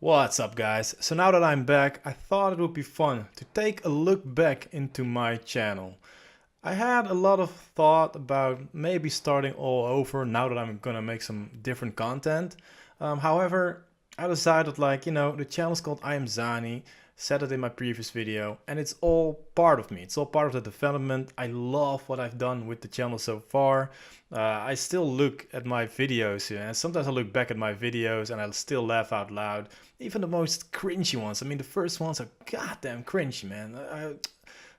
What's up guys? So now that I'm back, I thought it would be fun to take a look back into my channel. I had a lot of thought about maybe starting all over now that I'm gonna make some different content. However, I decided the channel's called Iamzani, said it in my previous video, and it's all part of me. It's all part of the development. I love what I've done with the channel so far. I still look at my videos and sometimes I look back at my videos and I'll still laugh out loud. Even the most cringy ones. I mean, the first ones are goddamn cringy, man.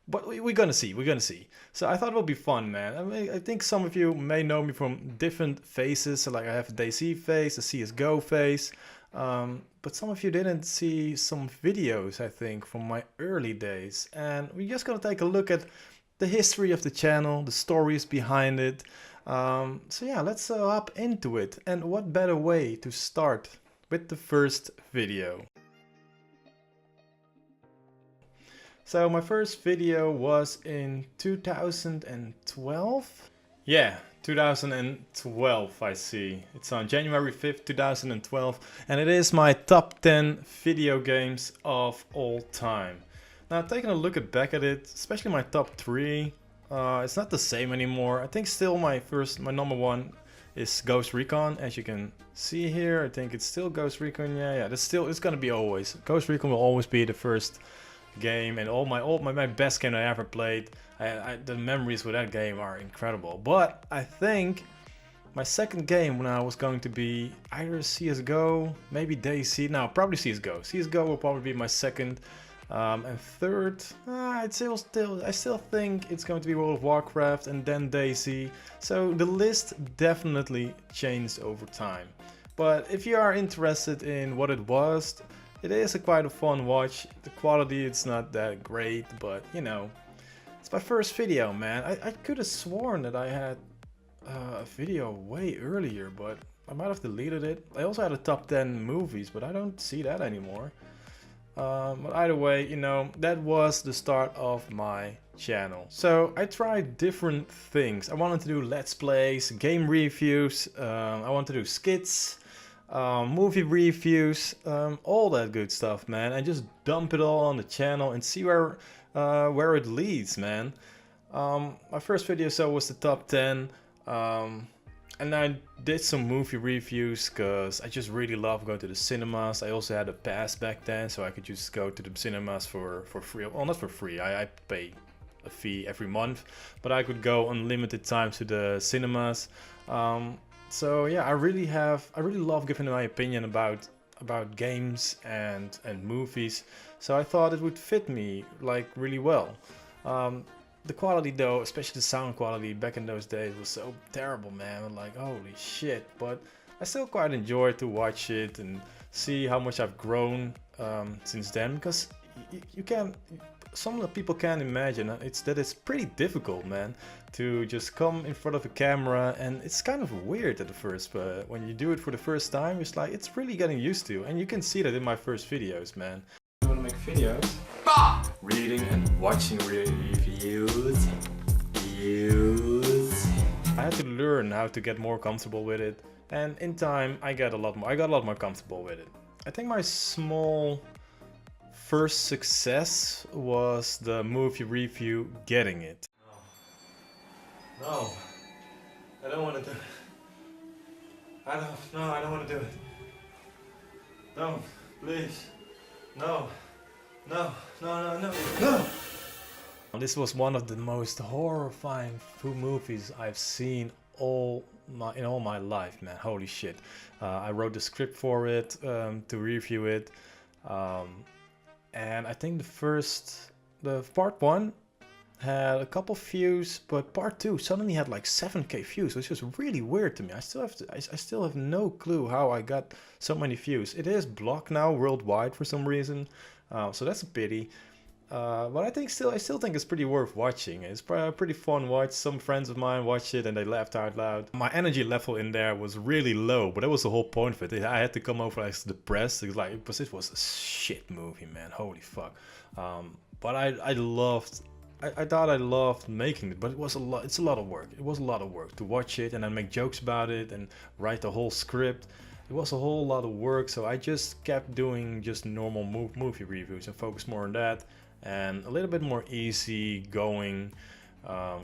But we're gonna see. So I thought it would be fun, man. I think some of you may know me from different faces. So like I have a DayZ face, a CSGO face. But some of you didn't see some videos, I think, from my early days. And we're just gonna take a look at the history of the channel, the stories behind it. So yeah, let's hop into it. And what better way to start with the first video. So my first video was in 2012? Yeah, 2012 I see. It's on January 5th, 2012 and it is my top 10 video games of all time. Now taking a look back at it, especially my top 3, it's not the same anymore. I think still my number 1 is Ghost Recon, as you can see here. I think it's still Ghost Recon. Yeah, it's gonna be always. Ghost Recon will always be the first game, and my best game I ever played. The memories with that game are incredible. But I think my second game now was going to be either CSGO, maybe DayZ. No, probably CSGO. CSGO will probably be my second. And third, I still think it's going to be World of Warcraft and then DayZ. So the list definitely changed over time. But if you are interested in what it was, it is quite a fun watch. The quality, it's not that great, but you know, it's my first video, man. I could have sworn that I had a video way earlier, but I might have deleted it. I also had a top 10 movies, but I don't see that anymore. But either way, you know, that was the start of my channel. So I tried different things. I wanted to do let's plays, game reviews, I wanted to do skits, movie reviews, all that good stuff, man, and just dump it all on the channel and see where it leads, man. My first video was the top 10, and I did some movie reviews because I just really love going to the cinemas. I also had a pass back then, so I could just go to the cinemas for free. Well, not for free, I pay a fee every month, but I could go unlimited times to the cinemas. So yeah, I really love giving my opinion about games and movies. So I thought it would fit me like really well. The quality though, especially the sound quality back in those days, was so terrible, man. Like holy shit. But I still quite enjoy to watch it and see how much I've grown since then, because you can. Some of the people can't imagine that it's pretty difficult, man, to just come in front of a camera, and it's kind of weird at the first, but when you do it for the first time, it's like it's really getting used to, and you can see that in my first videos, man. I want to make videos, reading and watching reviews. I had to learn how to get more comfortable with it, and in time I got a lot more comfortable with it. I think my small first success was the movie review Getting It. No, I don't want to do it. I don't want to do it. Don't, please. No. This was one of the most horrifying movies I've seen in all my life, man. Holy shit. I wrote the script for it to review it. And I think the part 1 had a couple views, but part 2 suddenly had like 7k views, which was really weird to me. I still have no clue how I got so many views. It is blocked now worldwide for some reason, so that's a pity. But I still think it's pretty worth watching. It's a pretty fun watch. Some friends of mine watched it and they laughed out loud. My energy level in there was really low, but that was the whole point of it. I had to come over like depressed, because it was a shit movie, man. Holy fuck. But I thought I loved making it, but it's a lot of work. It was a lot of work to watch it and then make jokes about it and write the whole script. it was a whole lot of work, so I just kept doing just normal movie reviews and focused more on that, and a little bit more easy going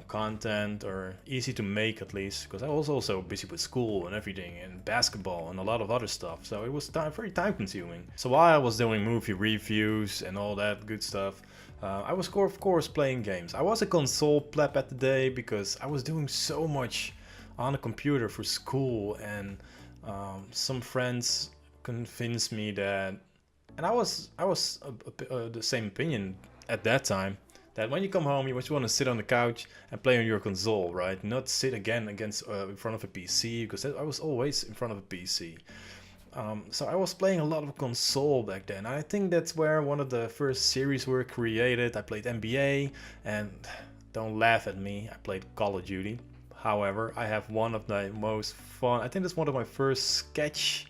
content, or easy to make at least, because I was also busy with school and everything and basketball and a lot of other stuff, so it was very time consuming. So while I was doing movie reviews and all that good stuff, I was of course playing games. I was a console pleb at the day because I was doing so much on the computer for school, and some friends convinced me that, and I was the same opinion at that time, that when you come home you just want to sit on the couch and play on your console, right? Not sit again against in front of a PC, because I was always in front of a PC. So I was playing a lot of console back then. I think that's where one of the first series were created. I played NBA, and don't laugh at me, I played Call of Duty. However, I have one of the most fun, I think that's one of my first sketch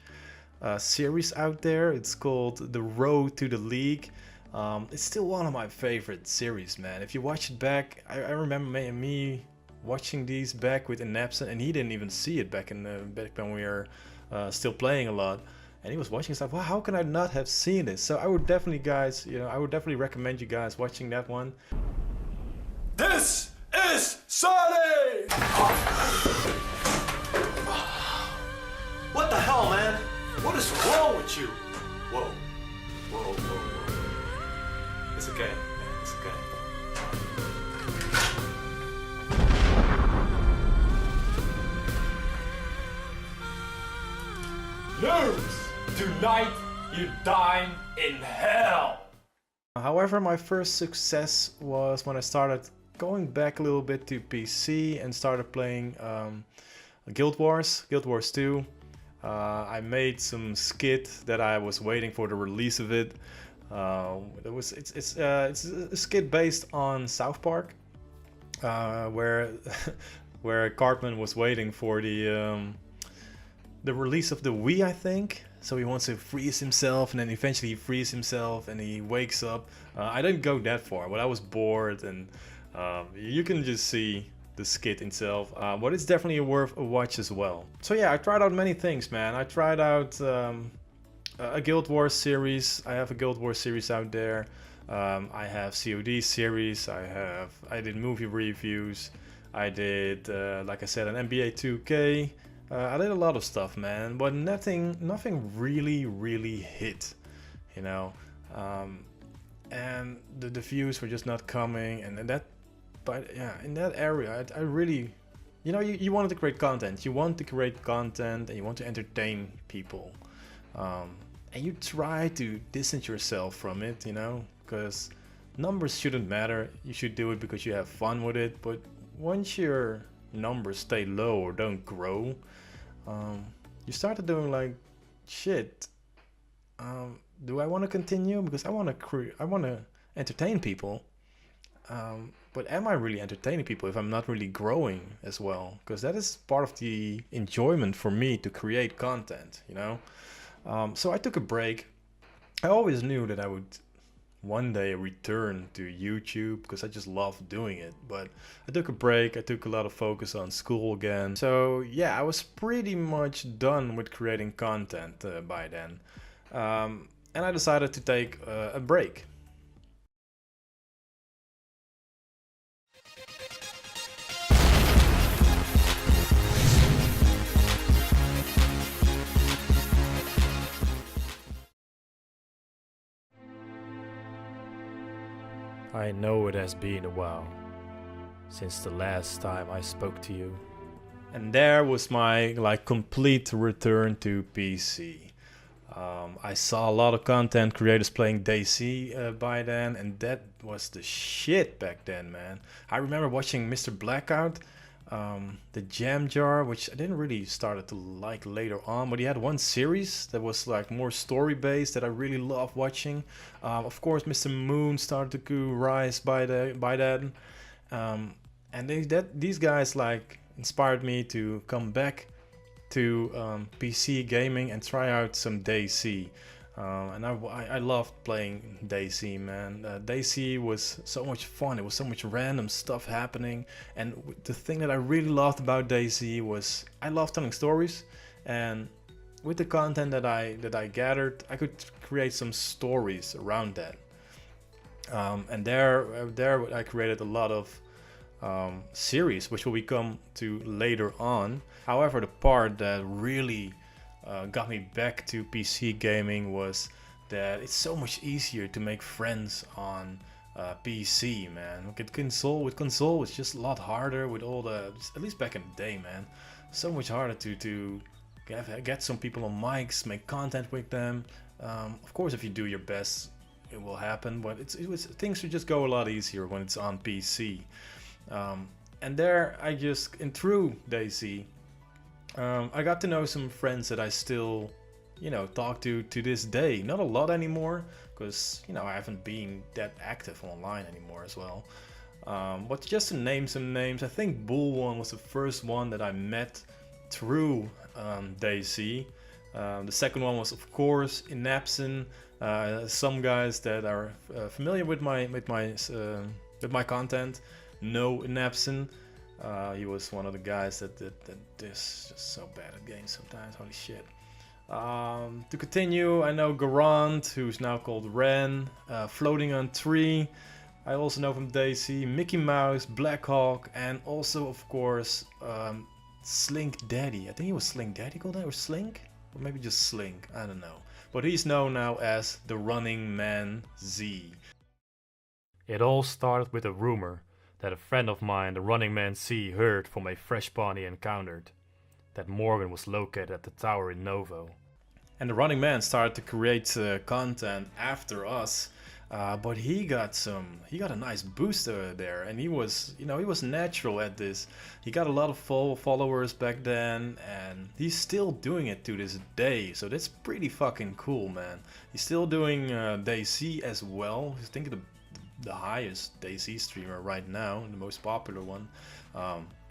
series out there. It's called The Road to the League. It's still one of my favorite series, man. If you watch it back, I remember me watching these back with Iamzani, and he didn't even see it back when we were still playing a lot. And he was watching stuff. Well, how can I not have seen this? So I would definitely, guys, I would definitely recommend you guys watching that one. This is Sunny! What the hell, man? What is wrong with you? Whoa. Whoa, whoa, whoa. It's okay, man. It's okay. Lose! Tonight you dine in hell! However, my first success was when I started going back a little bit to PC and started playing Guild Wars 2. I made some skit that I was waiting for the release of it. It's a skit based on South Park, where where Cartman was waiting for the release of the Wii, I think. So he wants to freeze himself, and then eventually he frees himself and he wakes up. I didn't go that far, but I was bored, and you can just see the skit itself, but it's definitely worth a watch as well. So yeah, I tried out many things, man. I tried out a Guild Wars series. I have a Guild Wars series out there. I have COD series. I did movie reviews. I did, like I said, an NBA 2K. I did a lot of stuff, man, but nothing really hit, you know. And the views were just not coming, and that. But yeah, in that area, I really, you wanted to create content. You want to create content, and you want to entertain people. And you try to distance yourself from it, because numbers shouldn't matter. You should do it because you have fun with it. But once your numbers stay low or don't grow, you started doing like, shit. Do I want to continue? Because I want to entertain people. But am I really entertaining people if I'm not really growing as well? Because that is part of the enjoyment for me to create content, So I took a break. I always knew that I would one day return to YouTube because I just love doing it. But I took a break. I took a lot of focus on school again. So yeah, I was pretty much done with creating content by then. And I decided to take a break. I know it has been a while since the last time I spoke to you. And there was my complete return to PC. I saw a lot of content creators playing DayZ by then, and that was the shit back then, man. I remember watching Mr. Blackout, the Jam Jar, which I didn't really started to like later on, but he had one series that was like more story based that I really loved watching. Of course, Mr. Moon started to rise by then, and these guys inspired me to come back to PC gaming and try out some DayZ. And I loved playing DayZ, man. DayZ was so much fun. It was so much random stuff happening. And the thing that I really loved about DayZ was I love telling stories. And with the content that I gathered, I could create some stories around that. And there I created a lot of series, which will come to later on. However, the part that really got me back to PC gaming was that it's so much easier to make friends on PC, man. With console, it's just a lot harder with all the, at least back in the day, man. So much harder to get some people on mics, make content with them. Of course, if you do your best, it will happen, but things should just go a lot easier when it's on PC. And there, and through DayZ, I got to know some friends that I still, talk to this day. Not a lot anymore, because, I haven't been that active online anymore as well. But just to name some names, I think Bull1 was the first one that I met through DayZ. The second one was, of course, Iamzani. Some guys that are familiar with my content know Iamzani. He was one of the guys that is just so bad at games sometimes. Holy shit. To continue, I know Garant, who's now called Ren, Floating on Tree. I also know from DayZ, Mickey Mouse, Blackhawk, and also, of course, Slink Daddy. I think he was Slink Daddy called that, or Slink? Or maybe just Slink, I don't know. But he's known now as the Running Man Z. It all started with a rumor that a friend of mine, the Running Man Z, heard from a fresh pawn he encountered, that Morgan was located at the tower in Novo. And the Running Man started to create content after us, but he got a nice boost there, and he was natural at this. He got a lot of followers back then, and he's still doing it to this day. So that's pretty fucking cool, man. He's still doing DayZ as well. I think the highest DayZ streamer right now, the most popular one.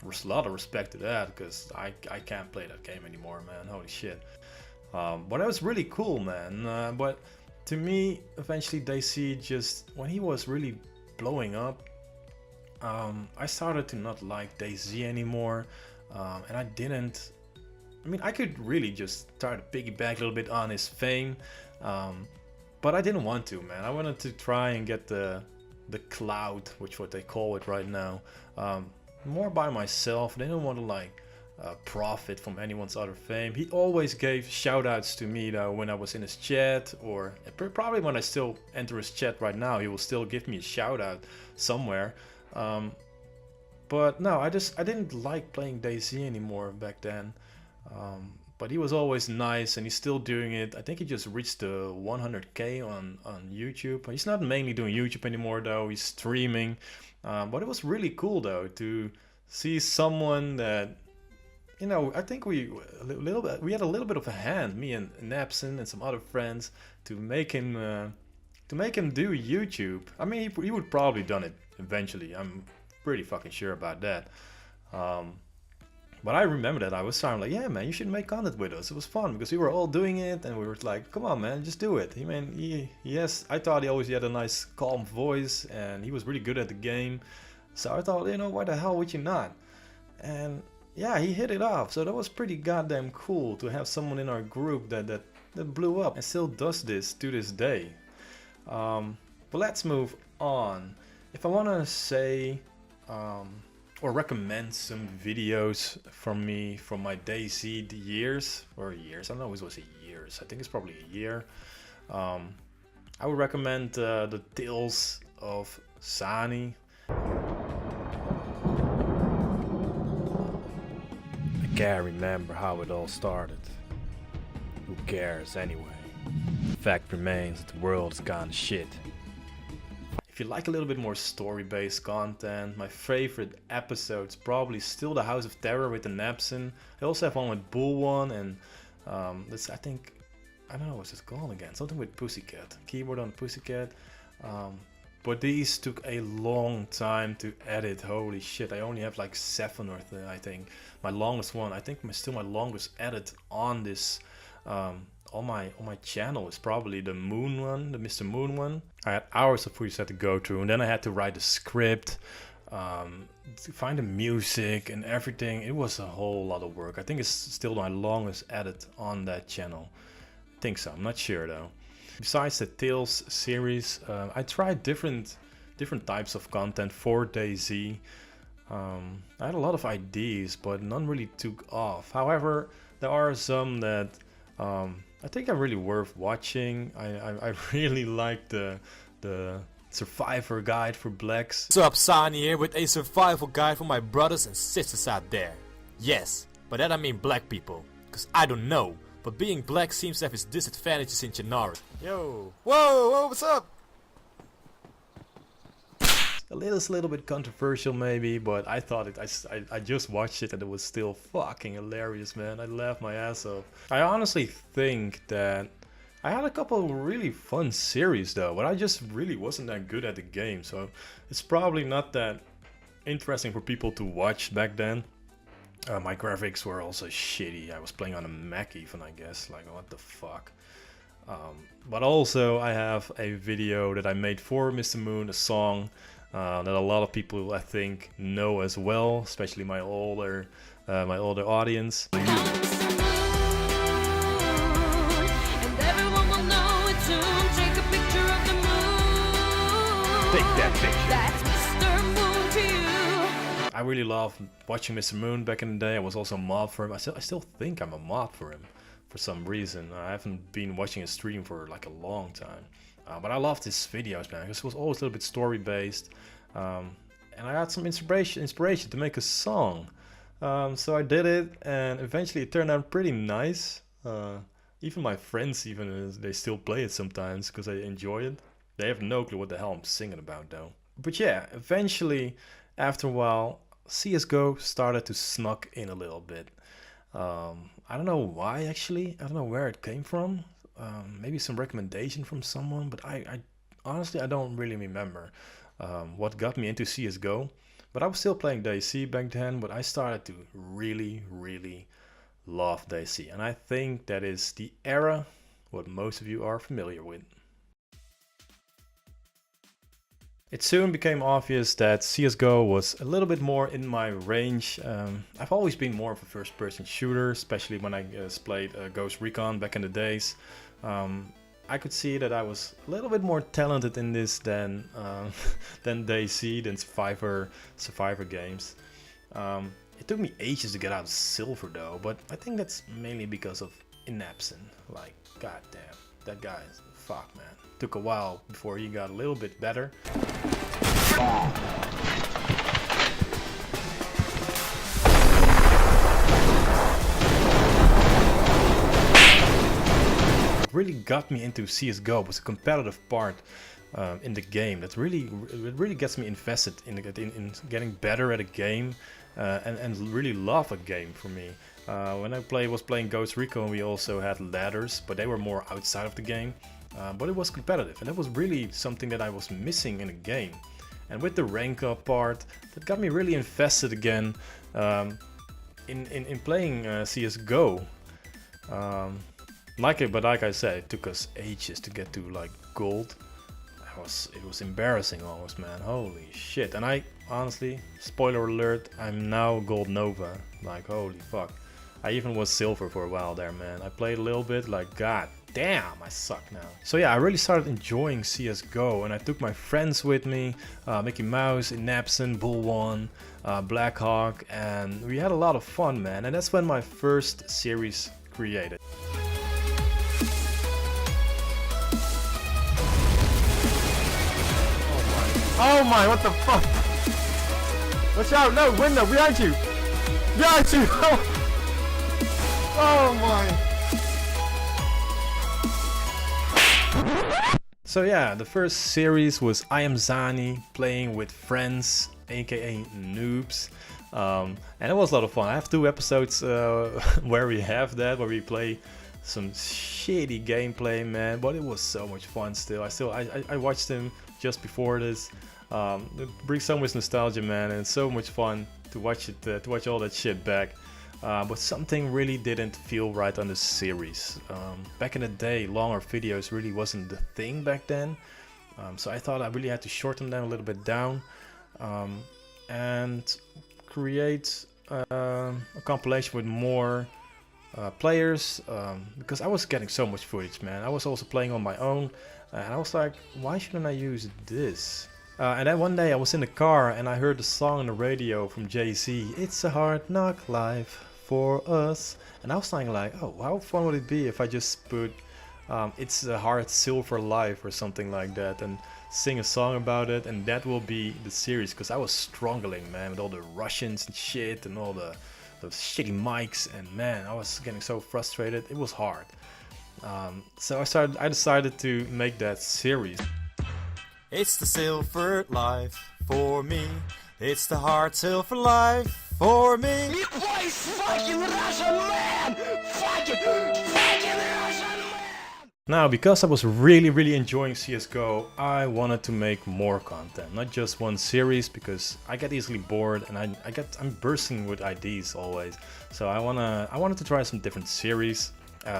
There's a lot of respect to that, because I can't play that game anymore, man. Holy shit. But that was really cool, man. But to me, eventually DayZ, just when he was really blowing up, I started to not like DayZ anymore, and I could really just start to piggyback a little bit on his fame, but I didn't want to, man. I wanted to try and get the clout, which what they call it right now, more by myself. I didn't want to profit from anyone's other fame. He always gave shoutouts to me though when I was in his chat, or probably when I still enter his chat right now, he will still give me a shout out somewhere. But no, I didn't like playing DayZ anymore back then. But he was always nice, and he's still doing it. I think he just reached the 100k on YouTube. He's not mainly doing YouTube anymore though, he's streaming. But it was really cool though to see someone that, I think we had a little bit of a hand, me and Napson and some other friends, to make him do YouTube. I mean, he would probably done it eventually. I'm pretty fucking sure about that. But I remember that I was saying like, yeah, man, you should make content with us. It was fun because we were all doing it, and we were like, come on, man, just do it. Yes, I thought he always had a nice, calm voice, and he was really good at the game. So I thought, why the hell would you not? And yeah, he hit it off. So that was pretty goddamn cool to have someone in our group that blew up and still does this to this day. But let's move on. If I want to say or recommend some videos from me from my DayZ years, I don't know if it was years, I think it's probably a year. I would recommend the Tales of Zani. I can't remember how it all started. Who cares anyway? The fact remains that the world has gone to shit. If you like a little bit more story-based content, my favorite episode's probably still the House of Terror with the Napson. I also have one with Bull1, and I don't know what's it called again, something with Pussycat, keyboard on Pussycat. But these took a long time to edit. Holy shit, I only have like 7 or I think. My longest one, I think still my longest edit on this on my channel is probably the Moon one, the Mr. Moon one. I had hours of footage I had to go through, and then I had to write the script. to find the music and everything. It was a whole lot of work. I think it's still my longest edit on that channel. I think so, I'm not sure though. Besides the Tales series, I tried different types of content for DayZ. I had a lot of ideas, but none really took off. However, there are some that I think are really worth watching. I really like the Survivor Guide for Blacks. What's up, Sani here with a survival guide for my brothers and sisters out there. Yes, by that I mean black people, cause I don't know, but being black seems to have its disadvantages in Gennaro. Yo, whoa, what's up? A little bit controversial maybe, but I thought it. I just watched it and it was still fucking hilarious, man. I laughed my ass off. I honestly think that I had a couple of really fun series though, but I just really wasn't that good at the game, so it's probably not that interesting for people to watch back then. My graphics were also shitty. I was playing on a Mac even, I guess. Like, what the fuck? But also I have a video that I made for Mr. Moon, a song that a lot of people I think know as well, especially my older audience. Take that picture. That's Mr. Moon to you. I really loved watching Mr. Moon back in the day. I was also a mod for him. I still think I'm a mod for him for some reason. I haven't been watching his stream for like a long time. But I loved his videos, man, because it was always a little bit story based. And I had some inspiration to make a song. So I did it, and eventually it turned out pretty nice. Even my friends, they still play it sometimes because they enjoy it. They have no clue what the hell I'm singing about though. But yeah, eventually, after a while, CSGO started to snuck in a little bit. I don't know why actually, I don't know where it came from. Maybe some recommendation from someone, but I honestly, I don't really remember what got me into CSGO. But I was still playing DayZ back then, but I started to really love DayZ. And I think that is the era what most of you are familiar with. It soon became obvious that CSGO was a little bit more in my range. I've always been more of a first-person shooter, especially when I played Ghost Recon back in the days. I could see that I was a little bit more talented in this than DayZ, than Survivor games. It took me ages to get out of Silver though, but I think that's mainly because of Iamzani. Like, goddamn, that guy is fuck, man. Took a while before he got a little bit better. What really got me into CSGO was the competitive part in the game. It really gets me invested in getting better at a game and really love a game for me. When I was playing Ghost Recon, we also had ladders, but they were more outside of the game. But it was competitive, and that was really something that I was missing in a game. And with the rank up part, that got me really invested again in playing CSGO. But like I said, it took us ages to get to like gold. It was embarrassing almost, man. Holy shit! And I honestly, spoiler alert, I'm now gold Nova. Like, holy fuck! I even was silver for a while there, man. I played a little bit, like, god damn, I suck now. So yeah, I really started enjoying CSGO, and I took my friends with me, Mickey Mouse, Iamzani, Bull1, Blackhawk, and we had a lot of fun, man. And that's when my first series created. Oh my, what the fuck? Watch out, no, window, behind you! Behind you! Oh my! So yeah, the first series was Iamzani playing with friends, aka noobs, and it was a lot of fun. I have 2 episodes where we play some shitty gameplay, man, but it was so much fun still. I watched them just before this. It brings so much nostalgia, man, and it's so much fun to watch it, to watch all that shit back. But something really didn't feel right on the series. Back in the day, longer videos really wasn't the thing back then. So I thought I really had to shorten them a little bit down. and create a compilation with more players, because I was getting so much footage, man. I was also playing on my own, and I was like, why shouldn't I use this? And then one day I was in the car and I heard the song on the radio from Jay-Z, "It's a hard knock life for us," and I was thinking like, oh, how fun would it be if I just put "It's a hard silver life" or something like that, and sing a song about it, and that will be the series, because I was struggling, man, with all the Russians and shit and all the shitty mics, and man, I was getting so frustrated. It was hard. So I decided to make that series. It's the silver life for me. It's the hard silver life for me. Now, because I was really enjoying CSGO, I wanted to make more content, not just one series, because I get easily bored and I'm bursting with ideas always. So I wanted to try some different series,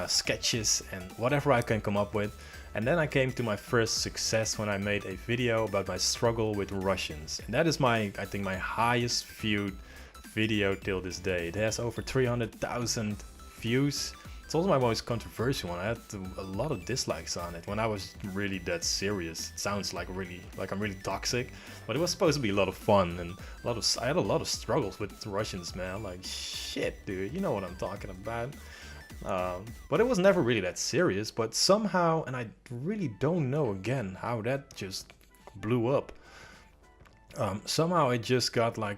sketches, and whatever I can come up with. And then I came to my first success when I made a video about my struggle with Russians, and that is I think my highest viewed video till this day. It has over 300,000 views. It's also my most controversial one. I had a lot of dislikes on it when I was really that serious. It sounds like I'm really toxic, but it was supposed to be a lot of fun, and I had a lot of struggles with the Russians, man. Like, shit, dude, you know what I'm talking about. But it was never really that serious, but somehow, and I really don't know again how that just blew up. Somehow it just got like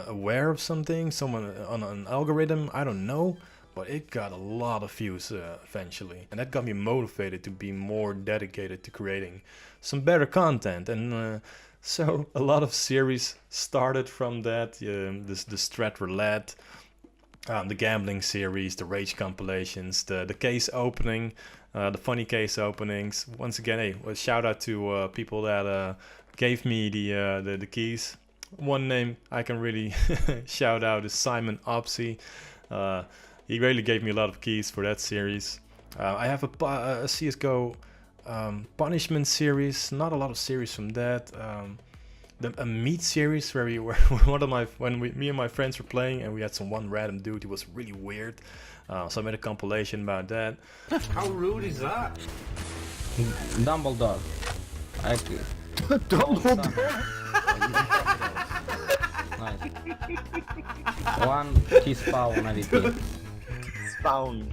aware of something, someone on an algorithm, I don't know, but it got a lot of views eventually, and that got me motivated to be more dedicated to creating some better content. And so a lot of series started from that. The Strat Roulette, the gambling series, the rage compilations, the case opening, the funny case openings. Once again, hey, a shout out to people that gave me the keys. One name I can really shout out is Simon Opsy. He really gave me a lot of keys for that series. I have a CSGO punishment series, not a lot of series from that. A meat series where me and my friends were playing, and we had one random dude who was really weird. So I made a compilation about that. How rude is that? Dumbledore. Dumbledore? Nice. One T-spawn AVP. Spawn.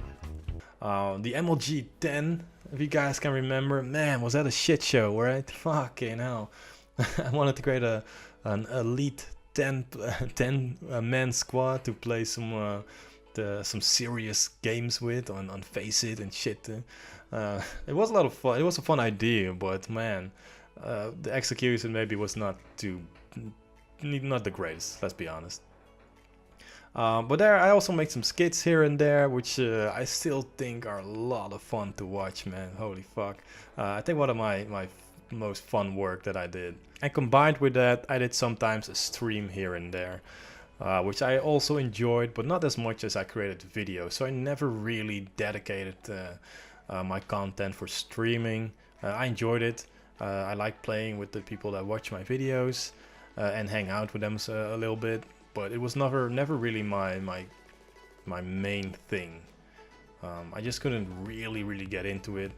The MLG 10, if you guys can remember, man, was that a shit show, right? Fucking hell. I wanted to create an elite 10 man squad to play some serious games with on Face It and shit. It was a lot of fun. It was a fun idea, but man, the execution maybe was not the greatest. Let's be honest. But there, I also make some skits here and there, which I still think are a lot of fun to watch, man. Holy fuck! I think one of my most fun work that I did. And combined with that, I did sometimes a stream here and there, which I also enjoyed, but not as much as I created videos. So I never really dedicated my content for streaming. I enjoyed it. I like playing with the people that watch my videos and hang out with them a little bit, but it was never really my main thing. I just couldn't really get into it.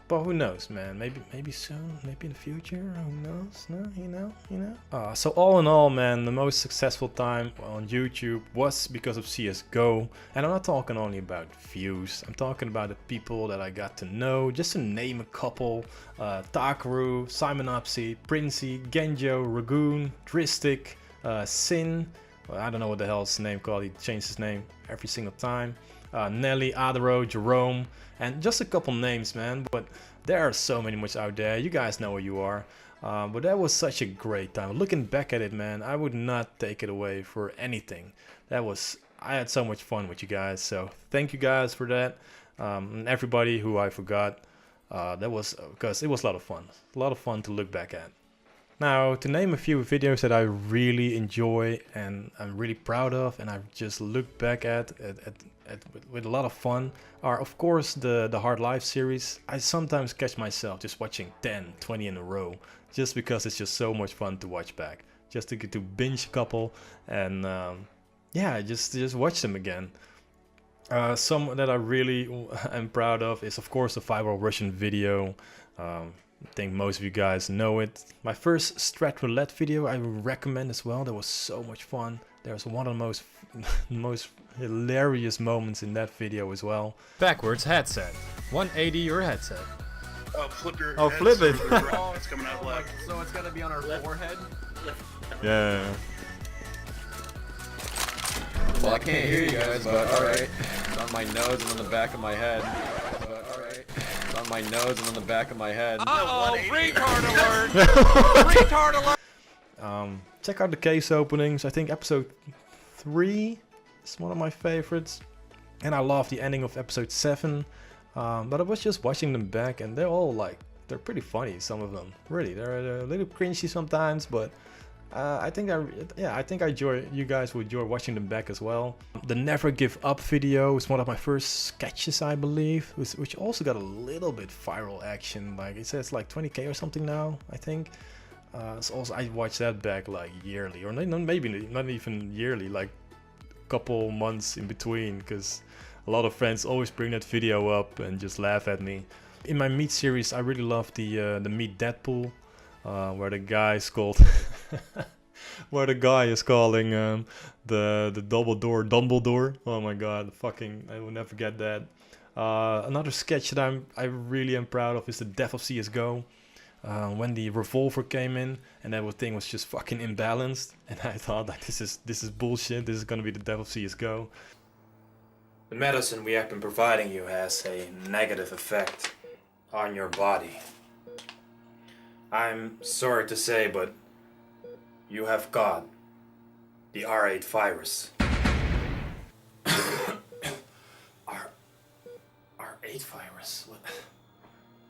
But who knows, man? Maybe soon, maybe in the future. Who knows? No, you know. So all in all, man, the most successful time on YouTube was because of CS:GO, and I'm not talking only about views. I'm talking about the people that I got to know. Just to name a couple: Takaru, Simon Opsy, Princey, Genjo, Ragoon, Dristic, Sin. Well, I don't know what the hell his name called. He changed his name every single time. Nelly, Adaro, Jerome, and just a couple names, man, but there are so many much out there. You guys know where you are. But that was such a great time. Looking back at it, man, I would not take it away for anything. I had so much fun with you guys, so thank you guys for that. And everybody who I forgot, that was because it was a lot of fun. A lot of fun to look back at. Now, to name a few videos that I really enjoy and I'm really proud of, and I've just looked back at with a lot of fun, are of course the Hard Life series. I sometimes catch myself just watching 10, 20 in a row, just because it's just so much fun to watch back. Just to get to binge a couple and yeah, just watch them again. Some that I really am proud of is of course the 5-hour Russian video. I think most of you guys know it. My first Strat Roulette video I recommend as well. That was so much fun. There was one of the most hilarious moments in that video as well. Backwards headset. 180 your headset. Oh, flip your Oh, head flip so it. the draw is coming out left. So it's gonna be on our forehead? Yeah. Well, I can't hear you guys, but alright. It's on my nose and on the back of my head. But alright. It's on my nose and on the back of my head. Uh-oh, retard alert! Retard alert! Check out the case openings. I think episode 3 is one of my favorites. And I love the ending of episode 7. But I was just watching them back and they're all like, they're pretty funny, some of them. Really, they're a little cringy sometimes, but I think you guys will enjoy watching them back as well. The Never Give Up video is one of my first sketches, I believe, which also got a little bit viral action. Like it says like 20k or something now, I think. So also I watched that back like yearly, or maybe not even yearly, like a couple months in between, because a lot of friends always bring that video up and just laugh at me. In my Meet series, I really love the Meet Deadpool, where the guy is called, where the guy is calling the double door Dumbledore. Oh my god, I will never forget that. Another sketch that I really am proud of is the Death of CS:GO. When the revolver came in and that thing was just fucking imbalanced, and I thought like this is bullshit. This is gonna be the Death of CS:GO. The medicine we have been providing you has a negative effect on your body. I'm sorry to say, but you have got the R8 virus. R8 virus?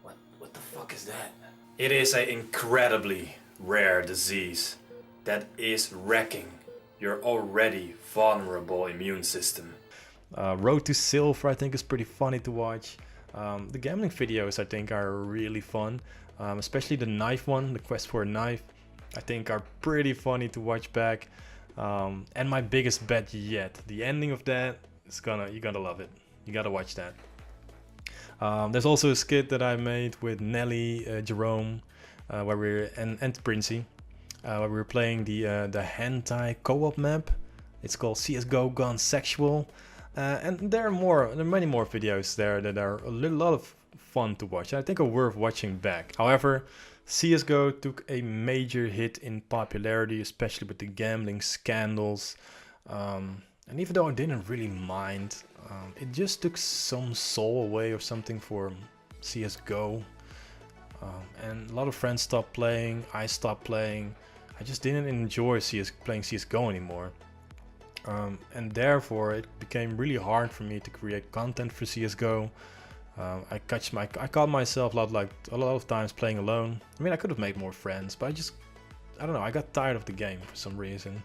What the fuck is that? It is an incredibly rare disease that is wrecking your already vulnerable immune system. Road to Silver I think is pretty funny to watch. The gambling videos I think are really fun, especially the knife one, the quest for a knife, I think are pretty funny to watch back. And my biggest bet yet, the ending of that is you're gonna love it. You gotta watch that. There's also a skit that I made with Nelly, Jerome, where and Princey, where we were playing the hentai co-op map. It's called CS:GO Gone Sexual. And there are many more videos there that are a lot of fun to watch. I think are worth watching back. However, CS:GO took a major hit in popularity, especially with the gambling scandals. And even though I didn't really mind, it just took some soul away or something for CS:GO. And a lot of friends stopped playing. I stopped playing. I just didn't enjoy playing CS:GO anymore. And therefore it became really hard for me to create content for CS:GO. I caught myself a lot of times playing alone. I mean, I could have made more friends, but I don't know, I got tired of the game for some reason.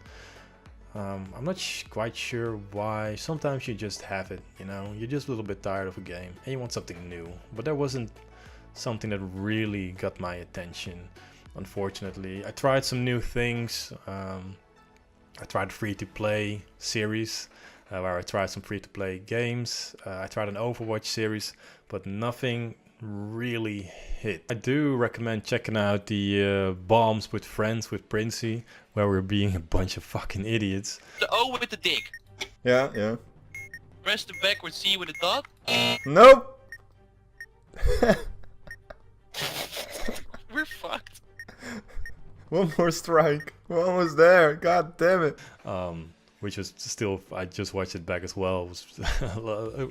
I'm not quite sure why. Sometimes you just have it, you know, you're just a little bit tired of a game and you want something new. But there wasn't something that really got my attention, unfortunately. I tried some new things. I tried free-to-play series, where I tried some free-to-play games. I tried an Overwatch series, but nothing really hit. I do recommend checking out the Bombs with Friends with Princey, where we're being a bunch of fucking idiots. The O with the dick. Yeah. Press the backward C with a dot. Nope. We're fucked. One more strike. We're almost there. God damn it. Which was still, I just watched it back as well. It was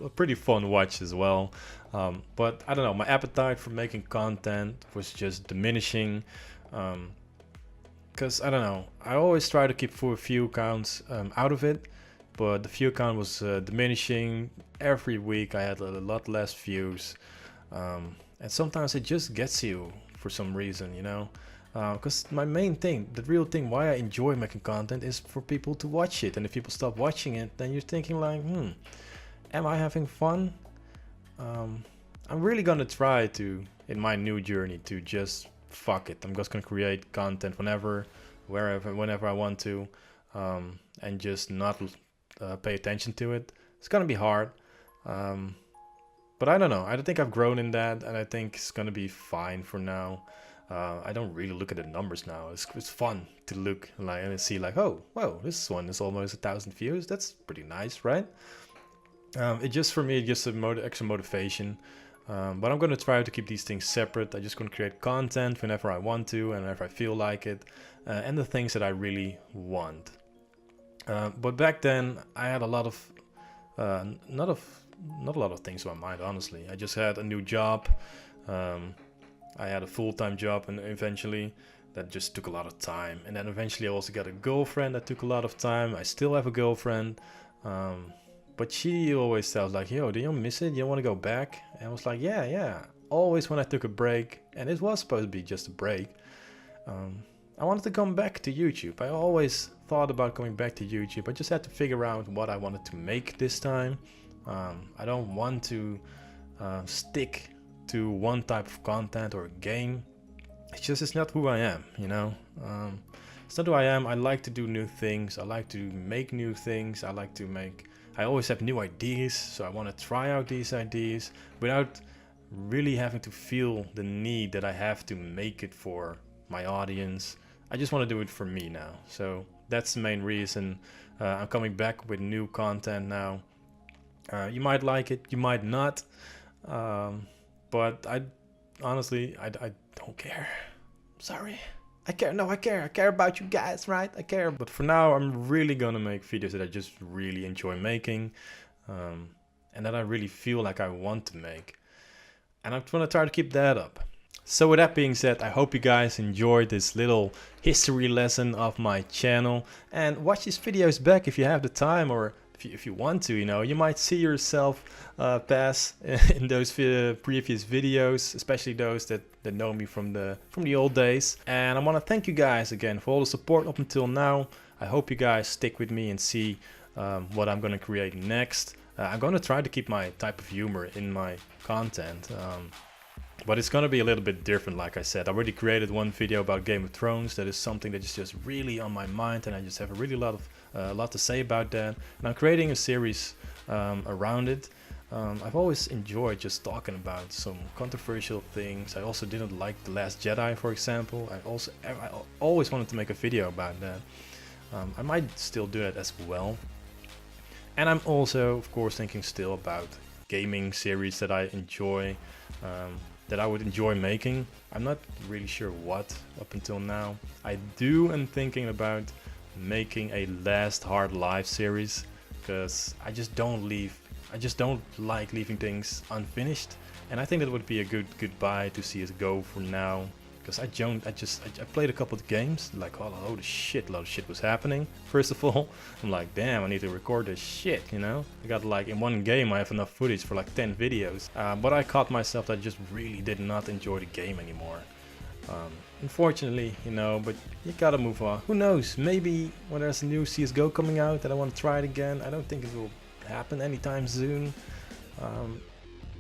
a pretty fun watch as well. But I don't know, my appetite for making content was just diminishing. Because I don't know, I always try to keep for a few accounts out of it. But the view count was diminishing. Every week I had a lot less views. And sometimes it just gets you for some reason, you know. Because my main thing, the real thing why I enjoy making content is for people to watch it. And if people stop watching it, then you're thinking like, am I having fun? I'm really gonna try to, in my new journey, to just fuck it. I'm just gonna create content whenever, wherever, whenever I want to, and just not pay attention to it. It's gonna be hard, but I don't know. I don't think I've grown in that, and I think it's gonna be fine for now. I don't really look at the numbers now. It's fun to look like and see like, oh, whoa, this one is almost 1,000 views. That's pretty nice, right? It just, for me, it gives some extra motivation. But I'm gonna try to keep these things separate. I'm just gonna create content whenever I want to and whenever I feel like it, and the things that I really want. But back then, I had a lot of, not a lot of things on my mind, honestly. I just had a new job. I had a full-time job, and eventually that just took a lot of time. And then eventually I also got a girlfriend that took a lot of time. I still have a girlfriend, but she always tells like, yo, do you miss it? You don't want to go back? And I was like, yeah. Always when I took a break, and it was supposed to be just a break, I wanted to come back to YouTube. I always thought about coming back to YouTube. I just had to figure out what I wanted to make this time. I don't want to stick to one type of content or game. It's not who I am, you know. It's not who I am. I like to do new things. I like to make new things. I always have new ideas, so I want to try out these ideas without really having to feel the need that I have to make it for my audience. I just want to do it for me now. So that's the main reason I'm coming back with new content now. You might like it, you might not. But I honestly don't care. Sorry. I care. No, I care. I care about you guys, right? I care. But for now, I'm really gonna make videos that I just really enjoy making, and that I really feel like I want to make. And I'm gonna try to keep that up. So with that being said, I hope you guys enjoyed this little history lesson of my channel. And watch these videos back if you have the time, or if you want to, you know, you might see yourself pass in those previous videos, especially those that know me from the old days. And I want to thank you guys again for all the support up until now. I hope you guys stick with me and see what I'm going to create next. I'm going to try to keep my type of humor in my content. But it's going to be a little bit different, like I said. I already created one video about Game of Thrones. That is something that is just really on my mind, and I just have a really lot to say about that. And I'm creating a series around it. I've always enjoyed just talking about some controversial things. I also didn't like The Last Jedi, for example. I always wanted to make a video about that. I might still do that as well. And I'm also, of course, thinking still about gaming series that I enjoy. That I would enjoy making. I'm not really sure what up until now. I am thinking about making a Last Hard Life series, because I just don't like leaving things unfinished, and I think that would be a good goodbye to CSGO for now. Because I played a couple of games, like a lot of shit was happening. First of all, I'm like, damn, I need to record this shit, you know? I got like, in one game I have enough footage for like 10 videos. But I caught myself that I just really did not enjoy the game anymore. Unfortunately, you know, but you gotta move on. Who knows, maybe when there's a new CSGO coming out that I want to try it again. I don't think it will happen anytime soon.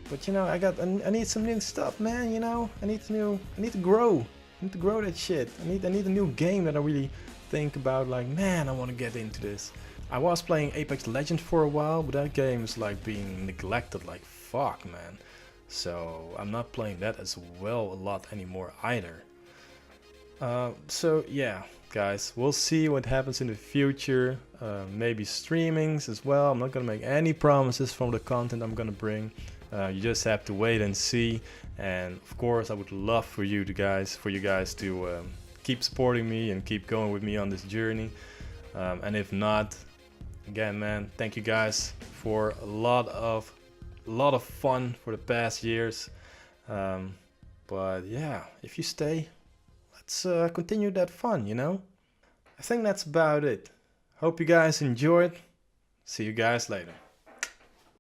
But you know, I need some new stuff, man. You know, I need to grow. I need to grow that shit. I need a new game that I really think about. Like, man, I want to get into this. I was playing Apex Legends for a while, but that game is like being neglected. Like, fuck, man. So I'm not playing that as well a lot anymore either. So yeah, guys, we'll see what happens in the future. Maybe streamings as well. I'm not gonna make any promises from the content I'm gonna bring. You just have to wait and see. And of course, I would love for you guys to keep supporting me and keep going with me on this journey. And if not, again, man, thank you guys for a lot of fun for the past years. But yeah, if you stay, let's continue that fun, you know? I think that's about it. Hope you guys enjoyed. See you guys later.